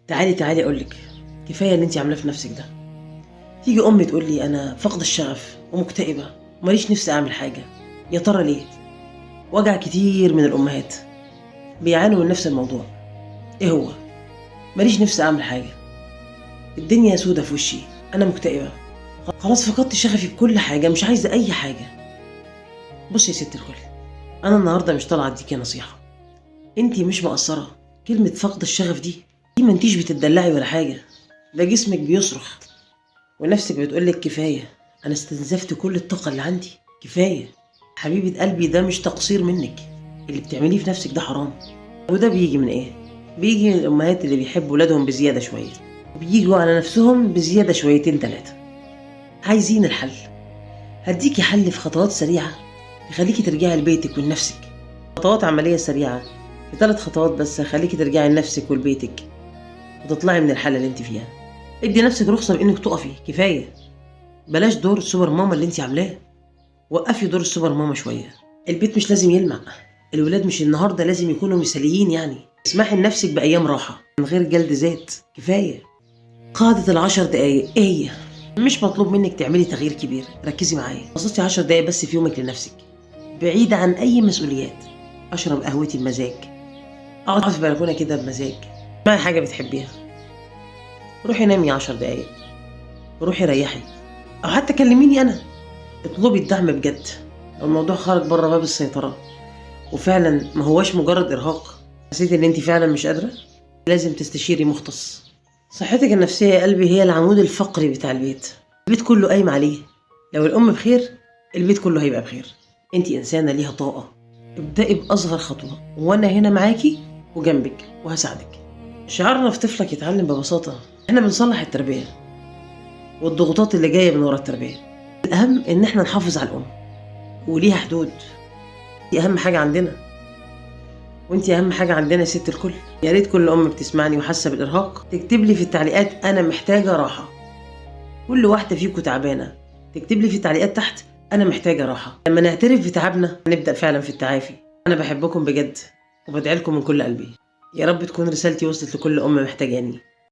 تعالي تعالي اقولك، كفايه اللي انت عاملاه في نفسك ده. تيجي امي تقول لي انا فاقده الشغف ومكتئبه وماليش نفسي اعمل حاجه. يا ترى ليه؟ وجع كتير من الامهات بيعانوا من نفس الموضوع. ايه هو؟ ماليش نفسي اعمل حاجه، الدنيا سودة في وشي، انا مكتئبه، خلاص فقدت شغفي بكل حاجه، مش عايزه اي حاجه. بصي يا ست الكل، انا النهارده مش طالعه اديكي نصيحه، انتي مش مقصره. كلمه فقد الشغف دي ما انتيش بتدلعي ولا حاجه، ده جسمك بيصرخ ونفسك بتقولك كفايه، انا استنزفت كل الطاقه اللي عندي، كفايه. حبيبه قلبي، ده مش تقصير منك، اللي بتعمليه في نفسك ده حرام. وده بيجي من ايه؟ بيجي من الامهات اللي بيحبوا ولادهم بزياده شويه، وبيجوا على نفسهم بزياده شويتين تلاته. عايزين الحل؟ هديكي حل في خطوات سريعه يخليكي ترجعي لبيتك ولنفسك. خطوات عمليه سريعه في 3 خطوات بس هخليكي ترجعي لنفسك ولبيتك وتطلعي من الحاله اللي انت فيها. ادي نفسك رخصه بانك تقفي، كفايه. بلاش دور السوبر ماما اللي انت عاملاه، وقفي دور السوبر ماما شويه. البيت مش لازم يلمع، الولاد مش النهارده لازم يكونوا مثاليين يعني. اسمحي لنفسك بايام راحه من غير جلد ذات، كفايه. قاعده ال10 دقايق ايه هي؟ مش مطلوب منك تعملي تغيير كبير، ركزي معايا. خصصي 10 دقايق بس في يومك لنفسك، بعيده عن اي مسؤوليات. اشرب قهوتي بمزاج، اقعد في بلكونه كده بمزاج، اسمعي حاجه بتحبيها، روحي نامي 10 دقايق، روحي ريحي، او حتى كلميني انا. اطلبي الدعم بجد. لو الموضوع خرج بره باب السيطره وفعلا ما هواش مجرد ارهاق، حسيت ان انت فعلا مش قادره، لازم تستشيري مختص. صحتك النفسيه يا قلبي هي العمود الفقري بتاع البيت، البيت كله قايم عليه. لو الام بخير البيت كله هيبقى بخير. انت انسانه ليها طاقه، ابدأي باصغر خطوه وانا هنا معاكي وجنبك وهساعدك. شعارنا في طفلك يتعلم ببساطه، احنا بنصلح التربيه والضغوطات اللي جايه من ورا التربيه. الاهم ان احنا نحافظ على الام وليها حدود، دي اهم حاجه عندنا، وانتي اهم حاجه عندنا يا ست الكل. يا ريت كل ام بتسمعني وحاسه بالارهاق تكتب لي في التعليقات انا محتاجه راحه. كل واحده فيكم تعبانه تكتب لي في التعليقات تحت انا محتاجه راحه. لما نعترف بتعبنا نبدا فعلا في التعافي. انا بحبكم بجد وبدعي لكم من كل قلبي، يا رب تكون رسالتي وصلت لكل ام محتاجاني.